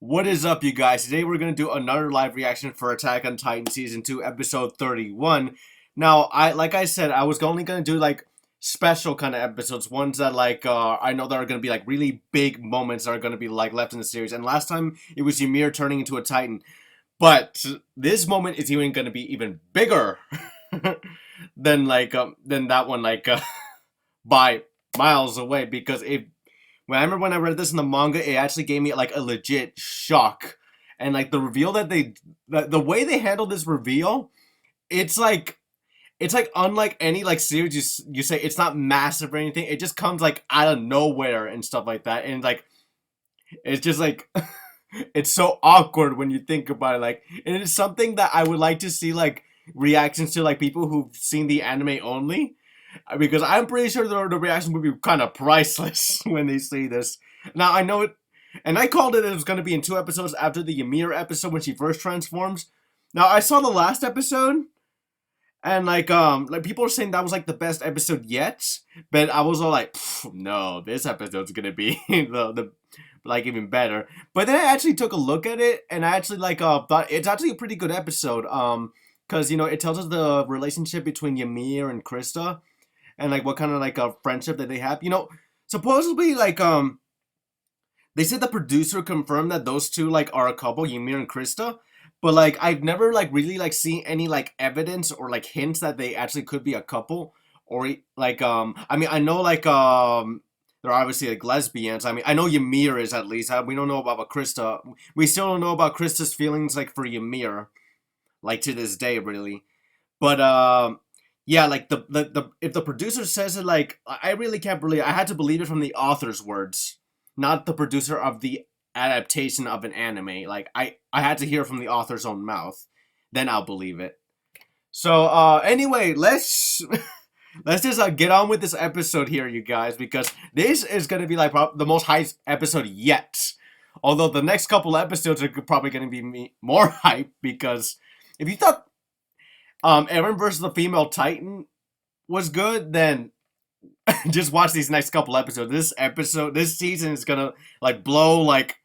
What is up, you guys? Today we're gonna do another live reaction for Attack on Titan Season 2, Episode 31. Now, like I said, I was only gonna do like special kind of episodes, ones that I know that are gonna be like really big moments that are gonna be like left in the series. And last time it was Ymir turning into a Titan, but this moment is even gonna be even bigger than that one by miles away because if when I remember when I read this in the manga, it actually gave me like a legit shock. And like the reveal that the way they handled this reveal, it's like it's like unlike any like series you say it's not massive or anything. It just comes like out of nowhere and stuff like that. And like it's just like it's so awkward when you think about it. Like, and it's something that I would like to see like reactions to like people who've seen the anime only, because I'm pretty sure the reaction would be kind of priceless when they see this. Now I know it, and I called it was going to be in 2 episodes after the Ymir episode when she first transforms. Now I saw the last episode, and like people are saying that was like the best episode yet, but I was all like, no, this episode's gonna be the like even better. But then I actually took a look at it, and I actually thought it's actually a pretty good episode. Because it tells us the relationship between Ymir and Krista, and like what kind of like a friendship that they have. Supposedly they said the producer confirmed that those two like are a couple, Ymir and Krista. But like I've never like really like seen any like evidence or like hints that they actually could be a couple. Or I mean I know they're obviously like lesbians. I mean I know Ymir is at least. We don't know about Krista. We still don't know about Krista's feelings like for Ymir, like to this day really. But yeah, like the if the producer says it, like I really can't believe. I had to believe it from the author's words, not the producer of the adaptation of an anime. Like I had to hear from the author's own mouth, then I'll believe it. So anyway, let's let's just get on with this episode here, you guys, because this is gonna be like the most hype episode yet. Although the next couple episodes are probably gonna be more hype, because if you thought Eren versus the female Titan was good, then just watch these next couple episodes. This season is gonna like blow like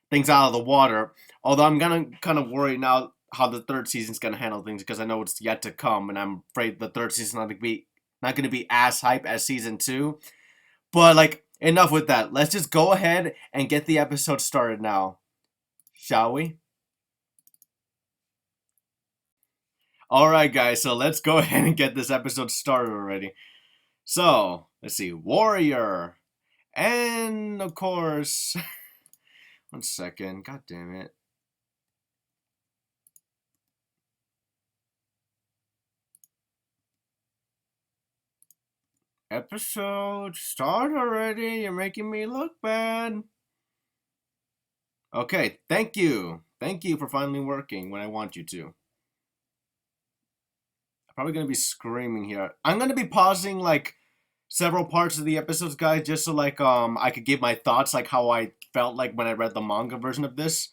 things out of the water. Although I'm gonna kind of worry now how the third season's gonna handle things, because I know it's yet to come, and I'm afraid the third season's not gonna be as hype as season 2. But like enough with that. Let's just go ahead and get the episode started now, shall we? All right, guys. So let's go ahead and get this episode started already. So let's see, warrior. And of course, one second. God damn it. Episode start already. You're making me look bad. Okay, thank you. Thank you for finally working when I want you to. I'm probably gonna be screaming here. I'm gonna be pausing like several parts of the episodes, guys, just so I could give my thoughts, like how I felt like when I read the manga version of this.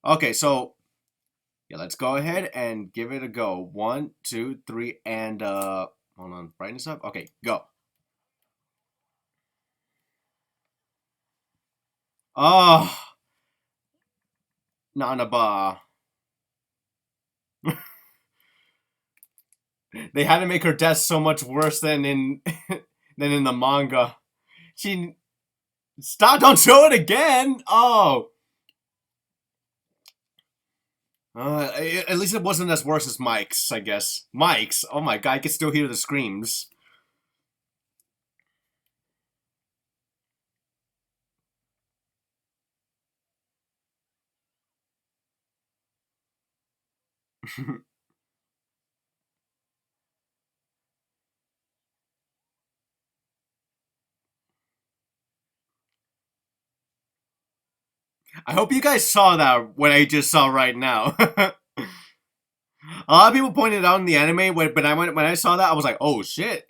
Okay, so yeah, let's go ahead and give it a go. 1, 2, 3, and hold on, brightness up. Okay, go. Oh, Nanaba. They had to make her death so much worse than in than in the manga. She stop! Don't show it again. Oh, at least it wasn't as worse as Mike's. I guess Mike's. Oh my god, I can still hear the screams. I hope you guys saw that what I just saw right now. A lot of people pointed out in the anime, but when I saw that, I was like, oh shit.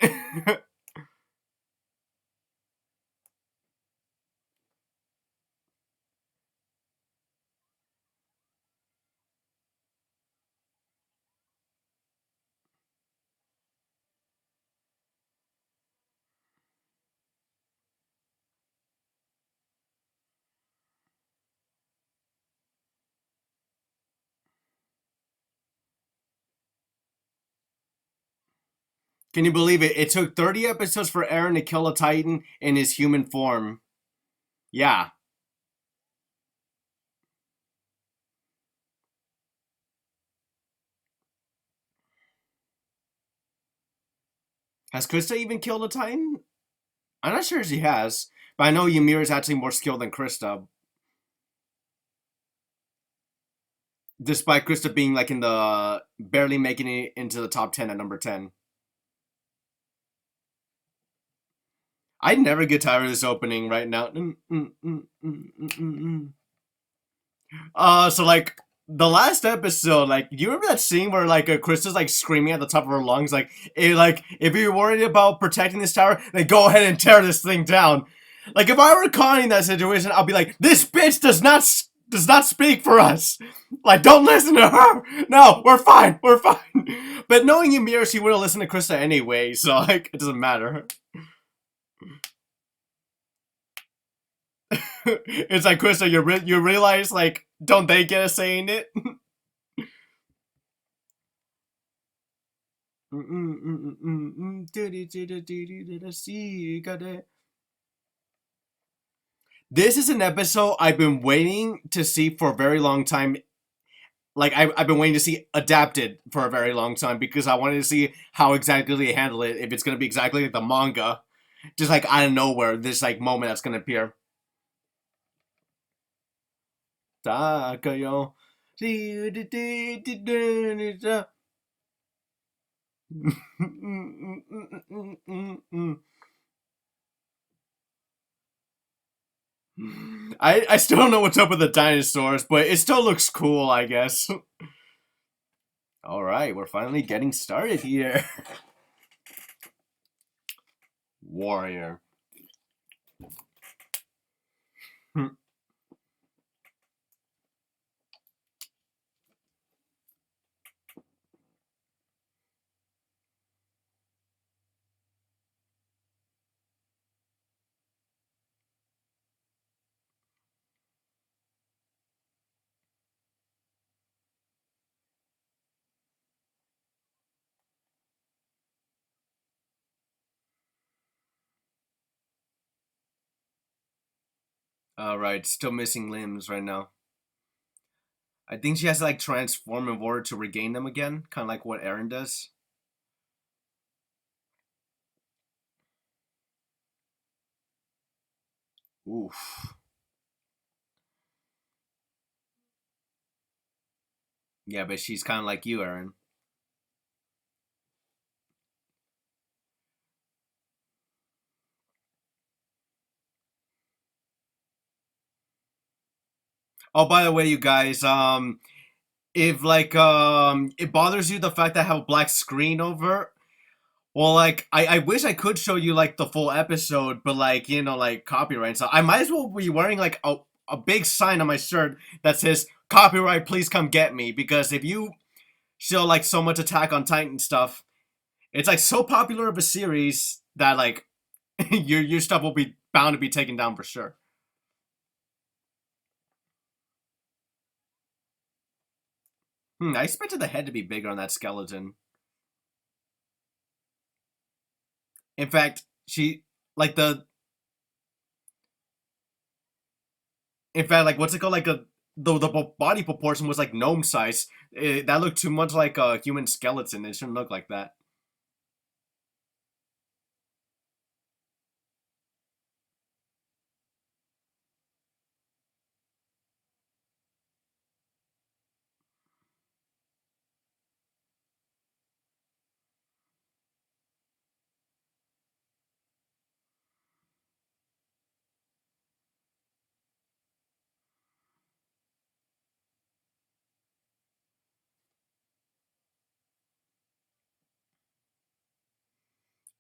Can you believe it? It took 30 episodes for Eren to kill a Titan in his human form. Yeah. Has Krista even killed a Titan? I'm not sure she has, but I know Ymir is actually more skilled than Krista, despite Krista being like in the barely making it into the top 10 at number 10. I never get tired of this opening right now. So like the last episode, like you remember that scene where like Krista's like screaming at the top of her lungs, like if you're worried about protecting this tower, then go ahead and tear this thing down. Like if I were Connie in that situation, I'll be like, this bitch does not speak for us. Like don't listen to her. No, we're fine, we're fine. But knowing Ymir, she would have listened to Krista anyway, so like it doesn't matter. It's like Krista, you realize like don't they get a say in it? This is an episode I've been waiting to see for a very long time. Like I've been waiting to see adapted for a very long time because I wanted to see how exactly they handle it. If it's gonna be exactly like the manga, just like out of nowhere, this like moment that's gonna appear. Takayo. I still don't know what's up with the dinosaurs, but it still looks cool, I guess. All right, we're finally getting started here. Warrior. All right, still missing limbs right now. I think she has to like transform in order to regain them again, kind of like what Eren does. Oof. Yeah, but she's kind of like you, Eren. Oh, by the way, you guys, if like it bothers you the fact that I have a black screen over, well, like I wish I could show you like the full episode, but like like copyright. So I might as well be wearing like a big sign on my shirt that says "Copyright, please come get me." Because if you show like so much Attack on Titan stuff, it's like so popular of a series that like your stuff will be bound to be taken down for sure. I expected the head to be bigger on that skeleton. In fact, she like the in fact like what's it called like the body proportion was like gnome size. That looked too much like a human skeleton. It shouldn't look like that.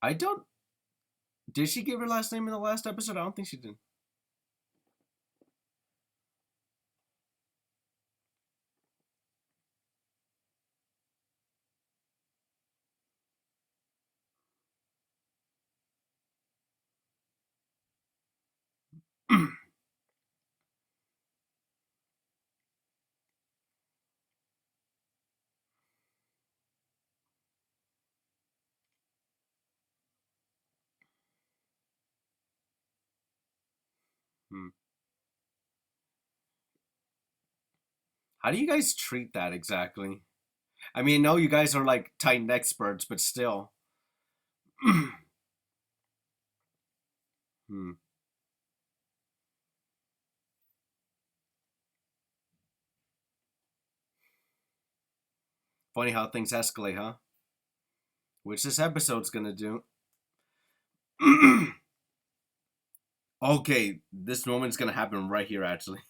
I don't. Did she give her last name in the last episode? I don't think she did. How do you guys treat that exactly? I mean, no, you guys are like Titan experts, but still. Hmm. Funny how things escalate, huh? Which this episode's gonna do. Okay, this moment's gonna happen right here, actually.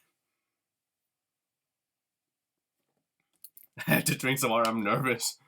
I had to drink some water, I'm nervous.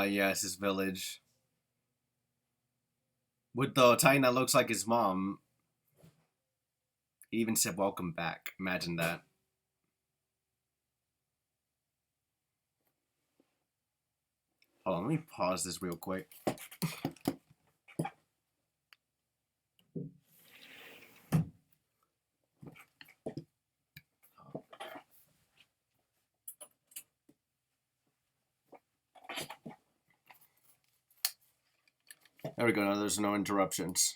Yes, his village. With the Titan that looks like his mom. He even said welcome back. Imagine that. Hold on, let me pause this real quick. There we go, now there's no interruptions.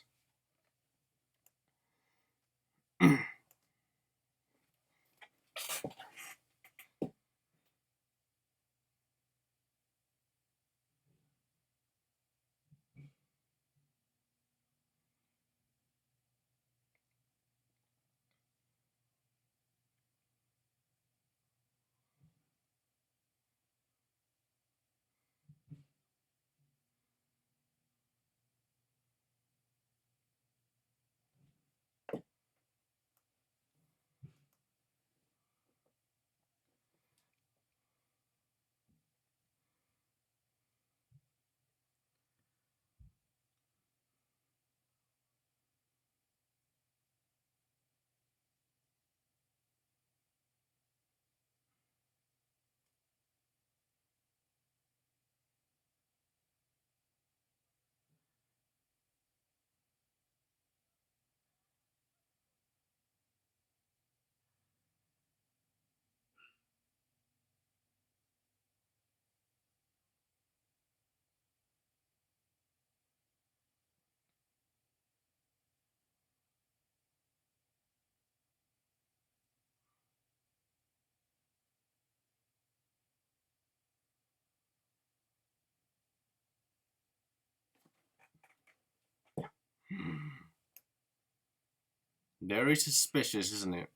Very suspicious, isn't it?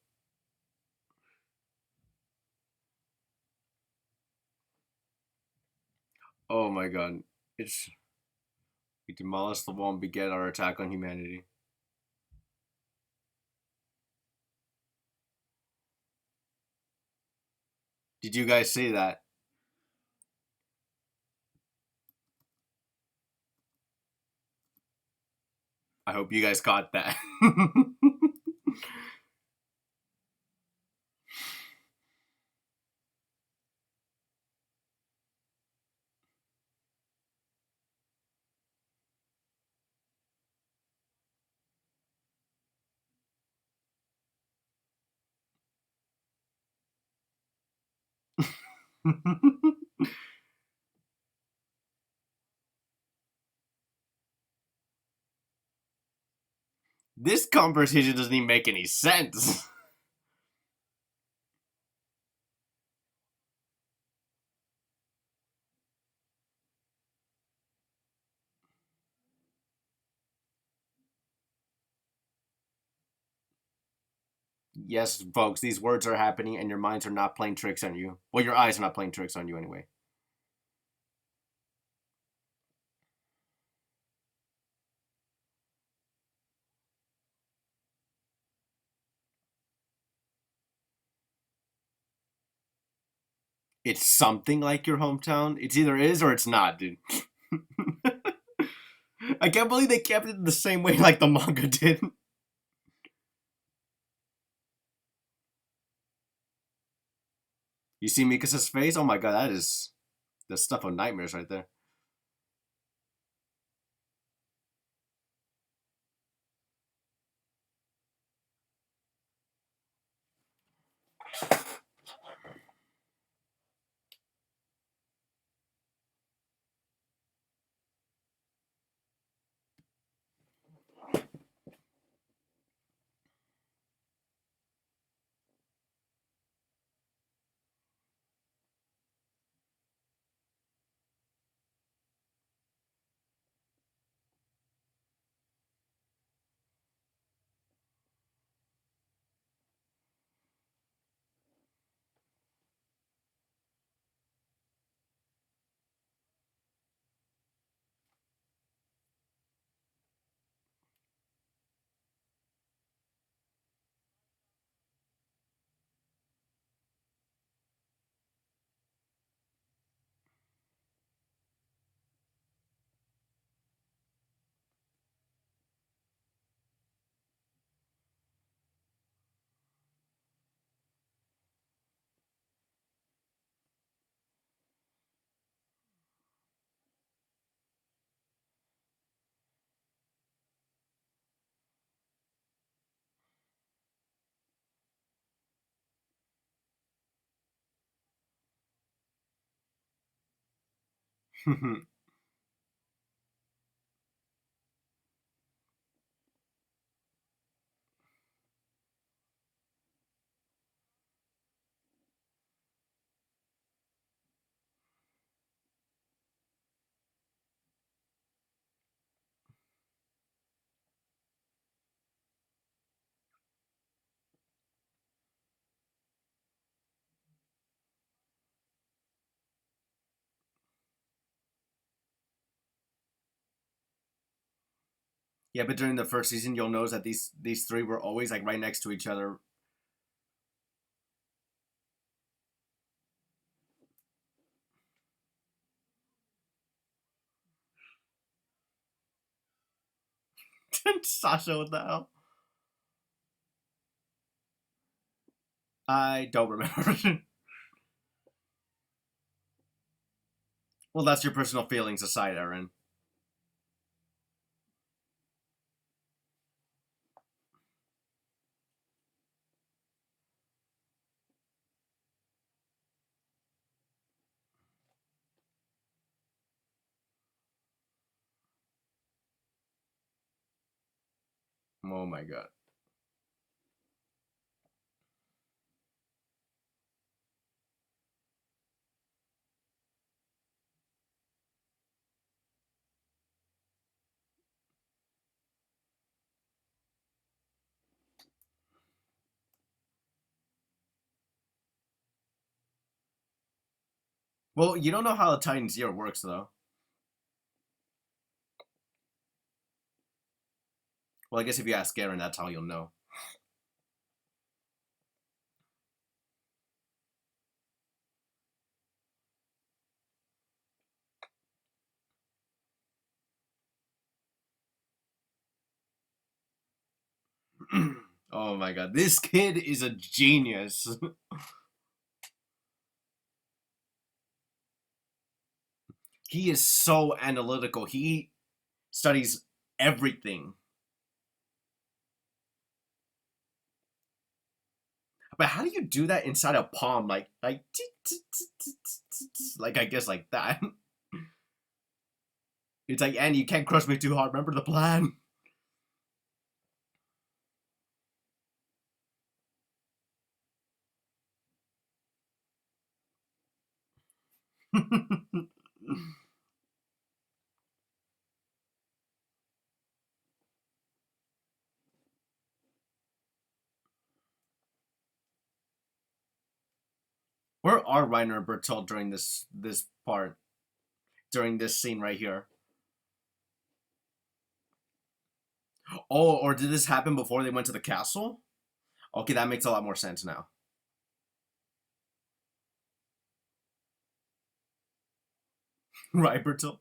Oh my god. It's we demolish the wall and begin our attack on humanity. Did you guys see that? I hope you guys caught that. This conversation doesn't even make any sense. Yes, folks, these words are happening and your minds are not playing tricks on you. Well, your eyes are not playing tricks on you anyway. It's something like your hometown. It's either is or it's not, dude. I can't believe they kept it the same way like the manga did. You see Mikasa's face? Oh my god, that is the stuff of nightmares right there. Yeah, but during the first season, you'll notice that these three were always like right next to each other. Sasha, what the hell? I don't remember. Well, that's your personal feelings aside, Aaron. Oh my god. Well, you don't know how the Titan Zero works, though. Well, I guess if you ask Aaron, that's how you'll know. Oh my god, this kid is a genius. He is so analytical. He studies everything. But how do you do that inside a palm? Like I guess like that. It's like, and you can't crush me too hard. Remember the plan. Where are Reiner and Bertolt during this part? During this scene right here? Oh, or did this happen before they went to the castle? Okay, that makes a lot more sense now. Right, Bertolt?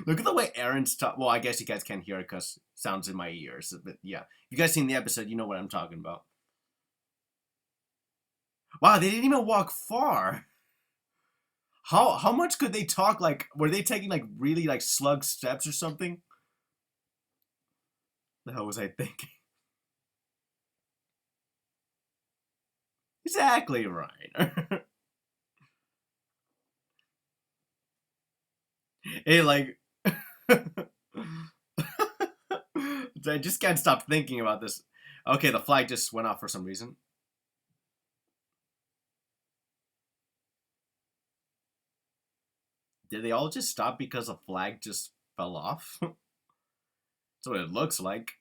Look at the way Aaron's talk. Well, I guess you guys can't hear it because it sounds in my ears. But yeah, if you guys seen the episode, you know what I'm talking about. Wow, they didn't even walk far. How much could they talk? Like, were they taking like really like slug steps or something? The hell was I thinking? Exactly right. It like I just can't stop thinking about this. Okay, the flag just went off for some reason. Did they all just stop because the flag just fell off? That's what it looks like.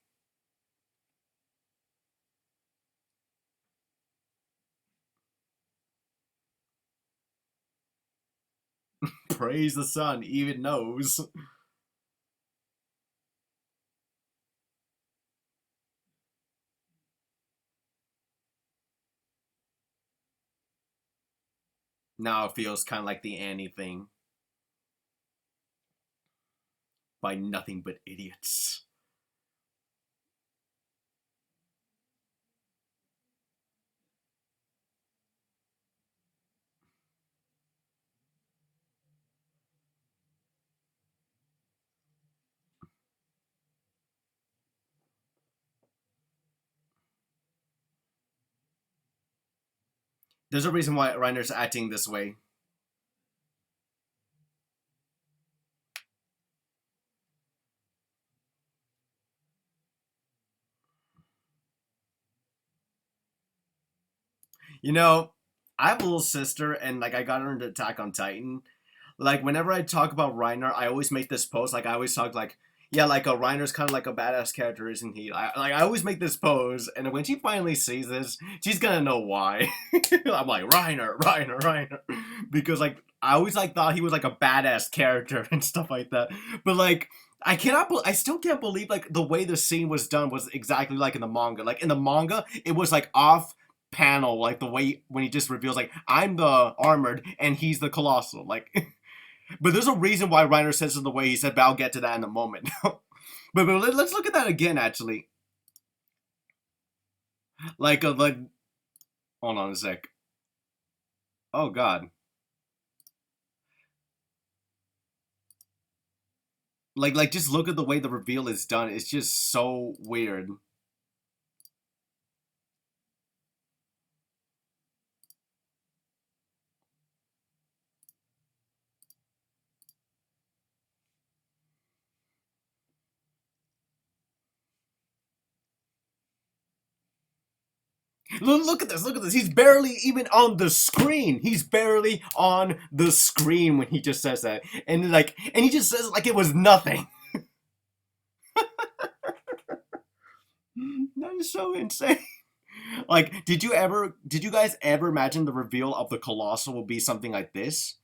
Praise the sun, even knows. Now it feels kind of like the Annie thing. By nothing but idiots. There's a reason why Reiner's acting this way. You know, I have a little sister, and like I got her into Attack on Titan. Like whenever I talk about Reiner, I always make this post. Like I always talk like, yeah, like a Reiner's kind of like a badass character, isn't he? I always make this pose, and when she finally sees this, she's gonna know why. I'm like Reiner, because like I always like thought he was like a badass character and stuff like that. But like I still can't believe like the way the scene was done was exactly like in the manga. Like in the manga, it was like off panel, like the way when he just reveals like I'm the armored and he's the colossal, like. But there's a reason why Reiner says it the way he said, but I'll get to that in a moment. But let's look at that again, actually. Like, hold on a sec. Oh God. Like, just look at the way the reveal is done. It's just so weird. Look at this. Look at this. He's barely even on the screen. He's barely on the screen when he just says that, and he just says it like it was nothing. That is so insane. Like, did you guys ever imagine the reveal of the Colossal will be something like this?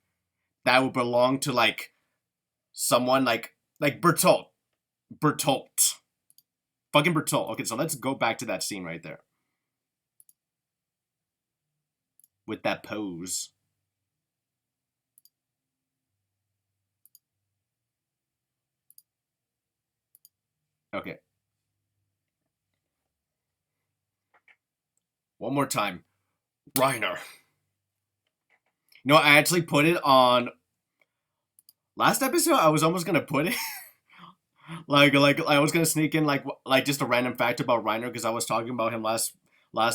That would belong to, like, someone like Bertolt. Bertolt. Fucking Bertolt. Okay, so let's go back to that scene right there. With that pose. Okay. One more time. Reiner. No, I actually put it on last episode. I was almost gonna put it like I was gonna sneak in like just a random fact about Reiner because I was talking about him last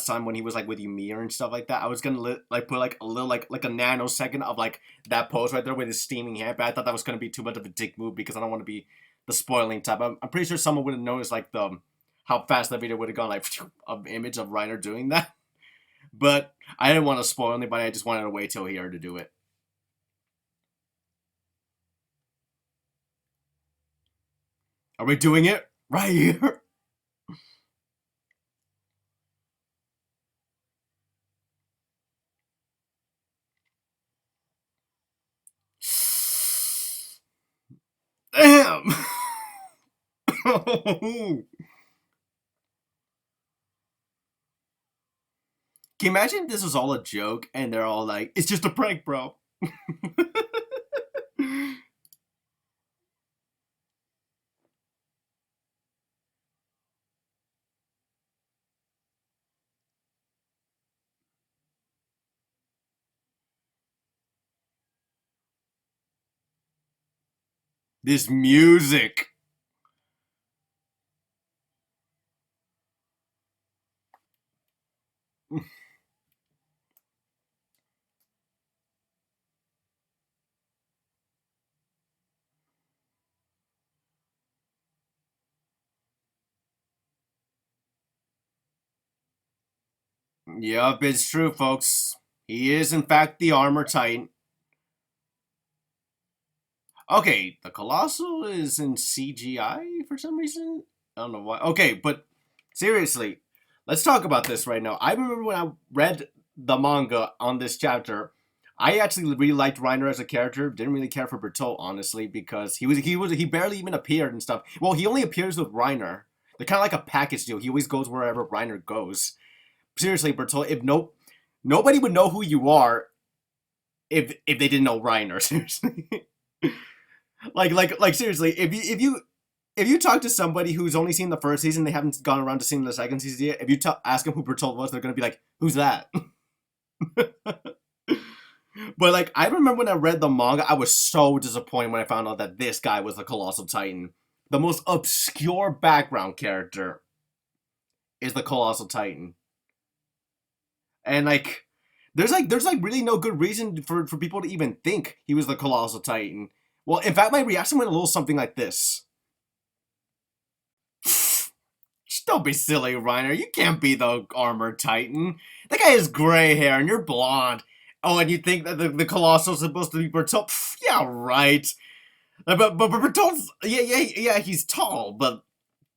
time when he was like with Ymir and stuff like that. I was gonna like put like a little like a nanosecond of like that pose right there with his steaming hair, but I thought that was gonna be too much of a dick move because I don't want to be the spoiling type. I'm pretty sure someone would have noticed like the how fast that video would have gone like of image of Reiner doing that. But I didn't want to spoil anybody. I just wanted to wait till here to do it. Are we doing it right here? Damn. Can you imagine this was all a joke and they're all like, it's just a prank, bro? This music. Yup, it's true, folks. He is, in fact, the armor titan. Okay, the Colossal is in CGI for some reason. I don't know why. Okay, but seriously, let's talk about this right now. I remember when I read the manga on this chapter, I actually really liked Reiner as a character. Didn't really care for Bertolt, honestly, because he barely even appeared and stuff. Well, he only appears with Reiner. They're kind of like a package deal. He always goes wherever Reiner goes. Seriously, Bertolt, if nobody would know who you are if they didn't know Reiner. Seriously. Like seriously, if you talk to somebody who's only seen the first season, they haven't gone around to seeing the second season yet. If you ask them who Bertolt was, they're gonna be like, "Who's that?" But like, I remember when I read the manga, I was so disappointed when I found out that this guy was the Colossal Titan. The most obscure background character is the Colossal Titan, and like, there's really no good reason for people to even think he was the Colossal Titan. Well, in fact, my reaction went a little something like this. Don't be silly, Reiner. You can't be the armored titan. That guy has gray hair and you're blonde. Oh, and you think that the Colossal's supposed to be Bertolt? Yeah, right. But Bertolt's yeah, he's tall, but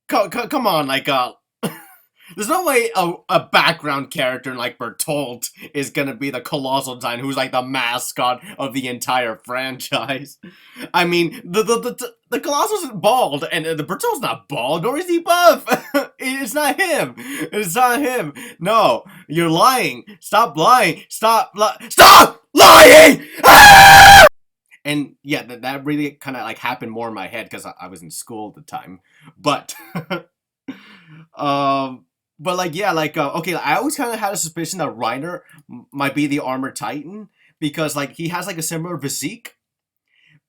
come on, like there's no way a background character like Bertolt is gonna be the Colossal Titan, who's like the mascot of the entire franchise. I mean, the Colossal's bald, and the Bertolt's not bald, nor is he buff. It's not him. It's not him. No, you're lying. Stop lying. Stop lying. And yeah, that really kind of like happened more in my head because I was in school at the time, but. um but like yeah, like okay, I always kind of had a suspicion that Reiner might be the armored titan because like he has like a similar physique,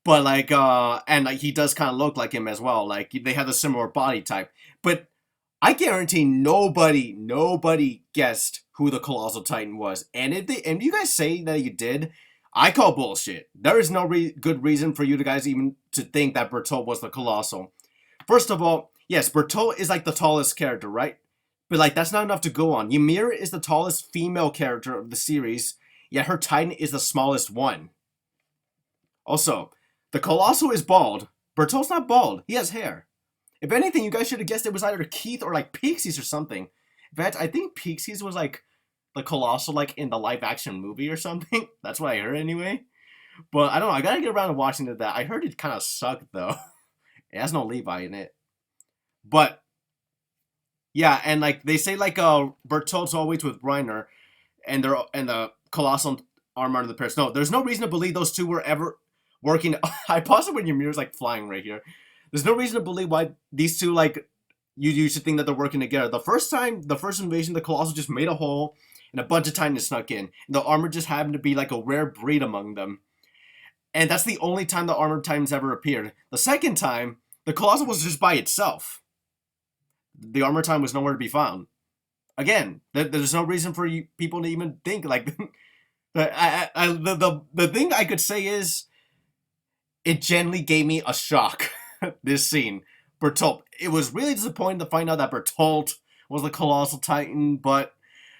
but like and like he does kind of look like him as well. Like they have a similar body type, but I guarantee nobody guessed who the Colossal Titan was. And if you guys say that you did, I call bullshit. There is no good reason for you guys even to think that Bertolt was the Colossal. First of all, yes, Bertolt is like the tallest character, right? But like that's not enough to go on. Ymir is the tallest female character of the series, yet her Titan is the smallest one. Also, the Colossal is bald. Bertolt's not bald. He has hair. If anything, you guys should have guessed it was either Keith or like Pixies or something. In fact, I think Pixies was like the Colossal like in the live action movie or something. That's what I heard anyway. But I don't know. I gotta get around to watching that. I heard it kind of sucked though. It has no Levi in it. But yeah, and like they say, like Bertolt's always with Reiner, and the colossal armor of the Paris. No, there's no reason to believe those two were ever working. I pause it when your mirror's like flying right here. There's no reason to believe why these two like you should think that they're working together. The first time, the first invasion, the colossal just made a hole and a bunch of titans snuck in. And the armor just happened to be like a rare breed among them. And that's the only time the armored titans ever appeared. The second time, the colossal was just by itself. The armored titan was nowhere to be found. Again, there's no reason for people to even think like. The thing I could say is it genuinely gave me a shock. This scene, Bertolt. It was really disappointing to find out that Bertolt was the colossal titan, but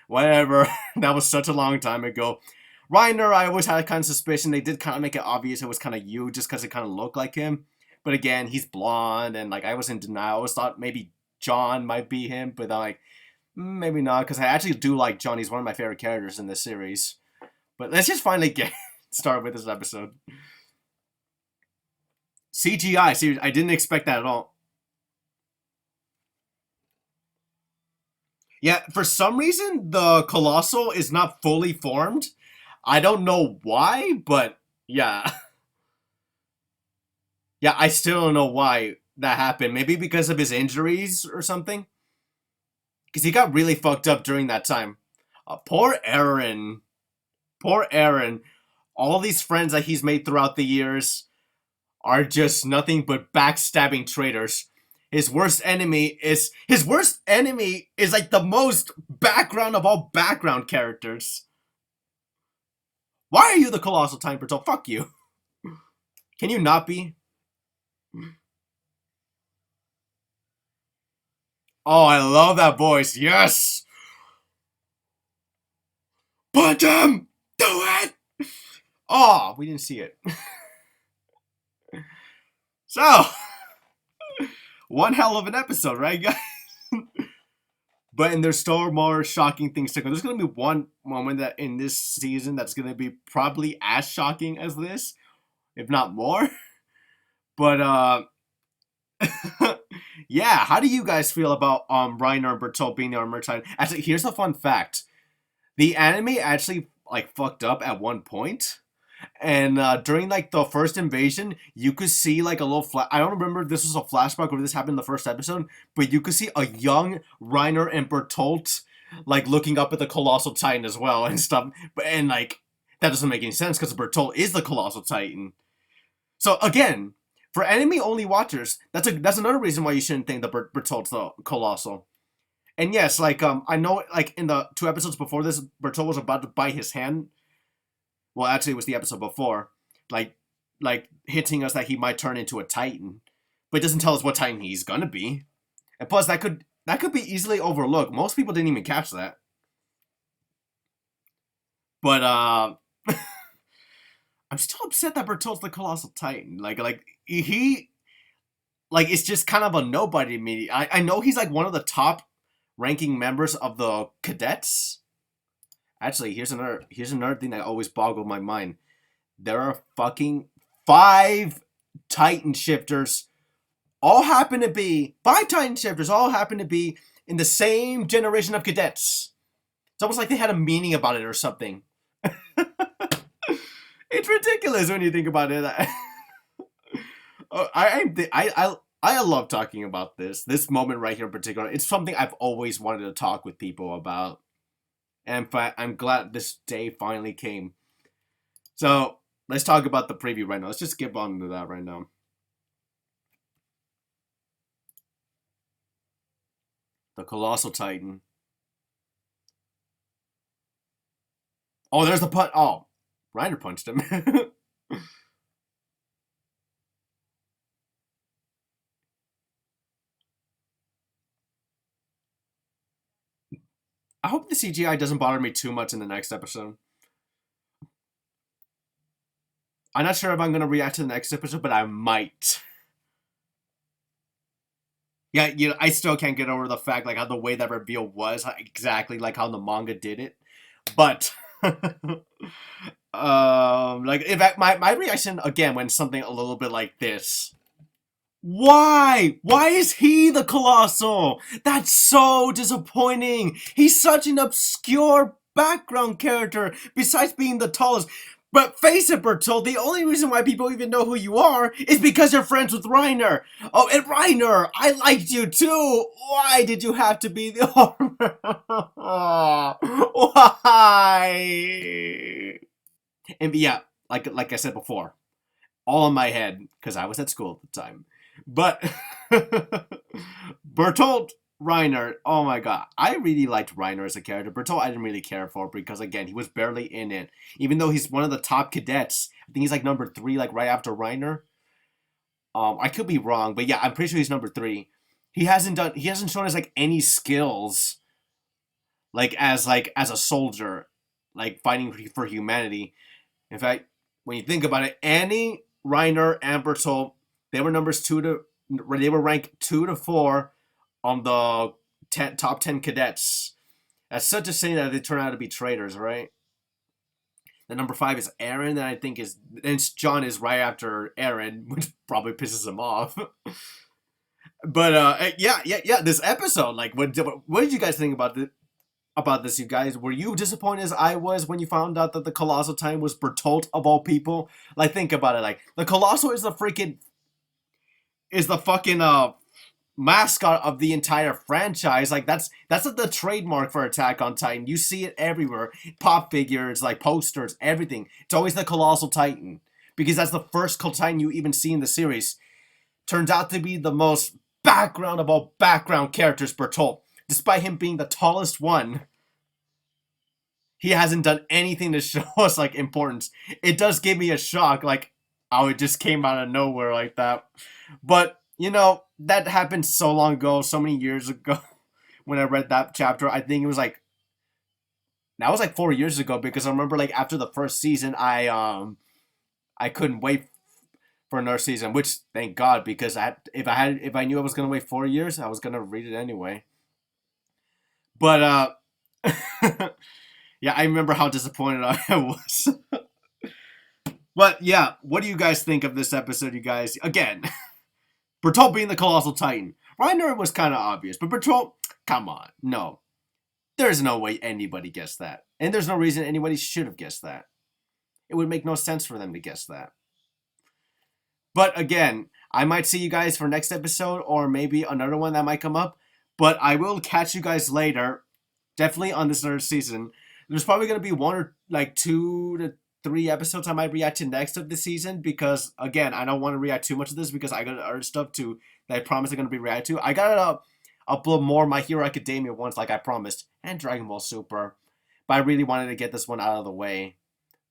whatever. That was such a long time ago. Reiner, I always had a kind of suspicion. They did kind of make it obvious it was kind of you, just because it kind of looked like him. But again, he's blonde, and like I was in denial. I always thought maybe John might be him, but I'm like, maybe not, because I actually do like John. He's one of my favorite characters in this series. But let's just finally get started with this episode. CGI, seriously, I didn't expect that at all. Yeah, for some reason, the Colossal is not fully formed. I don't know why, but yeah. Yeah, I still don't know why that happened. Maybe because of his injuries or something? Because he got really fucked up during that time. Poor Aaron. Poor Aaron. All these friends that he's made throughout the years are just nothing but backstabbing traitors. His worst enemy is like the most background of all background characters. Why are you the colossal time patrol? Fuck you. Can you not be? Oh, I love that voice. Yes. Punch him. Do it. Oh, we didn't see it. So, one hell of an episode, right, guys? But and there's still more shocking things to come. There's gonna be one moment that in this season that's gonna be probably as shocking as this, if not more. But yeah, how do you guys feel about Reiner and Bertolt being the armor titan? Actually, here's a fun fact: the anime actually like fucked up at one point, and during like the first invasion, you could see like a little I don't remember if this was a flashback or if this happened in the first episode, but you could see a young Reiner and Bertolt like looking up at the colossal titan as well and stuff. But and like that doesn't make any sense because Bertolt is the colossal titan. So again, for enemy only watchers, that's another reason why you shouldn't think that Bertolt's the colossal. And yes, like I know like in the two episodes before this, Bertolt was about to bite his hand. Well, actually, it was the episode before, like like hinting us that he might turn into a Titan, but it doesn't tell us what Titan he's gonna be. And plus, that could be easily overlooked. Most people didn't even catch that. But I'm still upset that Bertolt's the colossal Titan. Like he like it's just kind of a nobody to me. I know he's like one of the top ranking members of the cadets. Actually, here's another thing that always boggled my mind. There are fucking five Titan shifters. All happen to be five Titan shifters. All happen to be in the same generation of cadets. It's almost like they had a meaning about it or something. It's ridiculous when you think about it. I love talking about this moment right here in particular. It's something I've always wanted to talk with people about, and I'm glad this day finally came. So let's talk about the preview right now. Let's just skip on to that right now. The Colossal Titan. Oh, there's the punch. Oh, Reiner punched him. I hope the CGI doesn't bother me too much in the next episode. I'm not sure if I'm gonna react to the next episode, but I might. Yeah, I still can't get over the fact like how the way that reveal was exactly like how the manga did it. But Like in fact, my reaction again when something a little bit like this. Why? Why is he the Colossal? That's so disappointing. He's such an obscure background character besides being the tallest. But face it, Bertolt, the only reason why people even know who you are is because you're friends with Reiner. Oh, and Reiner, I liked you too. Why did you have to be the armor? Why? And yeah, like I said before, all in my head because I was at school at the time. But Bertolt Reiner, oh my god, I really liked Reiner as a character. Bertolt, I didn't really care for because again, he was barely in it. Even though he's one of the top cadets, I think he's like number 3, like right after Reiner. I could be wrong, but yeah, I'm pretty sure he's number 3. He hasn't shown us like any skills, like as a soldier, like fighting for humanity. In fact, when you think about it, Annie, Reiner, and Bertolt, they were they were ranked 2 to 4 on the top 10 cadets. That's such a shame that they turn out to be traitors, right? The number 5 is Eren, and I think and John is right after Eren, which probably pisses him off. But yeah. This episode, like, what did you guys think about this, you guys? Were you disappointed as I was when you found out that the Colossal Titan was Bertolt of all people? Like, think about it. Like, the Colossal is the fucking mascot of the entire franchise. Like, that's the trademark for Attack on Titan. You see it everywhere. Pop figures, like posters, everything. It's always the Colossal Titan because that's the first Titan you even see in the series. Turns out to be the most background of all background characters, Bertolt. Despite him being the tallest one, he hasn't done anything to show us like importance. It does give me a shock, like how it just came out of nowhere like that. But you know, that happened so long ago, so many years ago. When I read that chapter, I think it was like that was like 4 years ago because I remember like after the first season, I couldn't wait for another season, which thank God because if I knew I was gonna wait 4 years, I was gonna read it anyway. But yeah, I remember how disappointed I was. But yeah, what do you guys think of this episode, you guys? Again, Bertolt being the Colossal Titan. Reiner was kind of obvious, but Bertolt, come on, no. There's no way anybody guessed that. And there's no reason anybody should have guessed that. It would make no sense for them to guess that. But again, I might see you guys for next episode or maybe another one that might come up. But I will catch you guys later. Definitely on this third season. There's probably going to be 1 or like 2 to 3 episodes I might react to next of the season because again, I don't want to react too much of this because I got other stuff that I promise I'm going to be react to. I gotta upload more My Hero Academia ones like I promised and Dragon Ball Super. But I really wanted to get this one out of the way.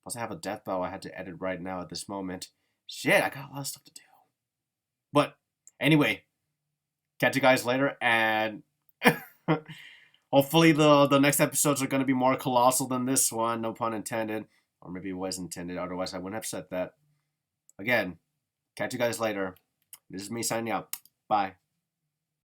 Plus I have a death bell I had to edit right now at this moment. Shit, I got a lot of stuff to do. But anyway, catch you guys later and hopefully the next episodes are going to be more colossal than this one, no pun intended. Or maybe it was intended, otherwise I wouldn't have said that. Again, catch you guys later. This is me signing out. Bye.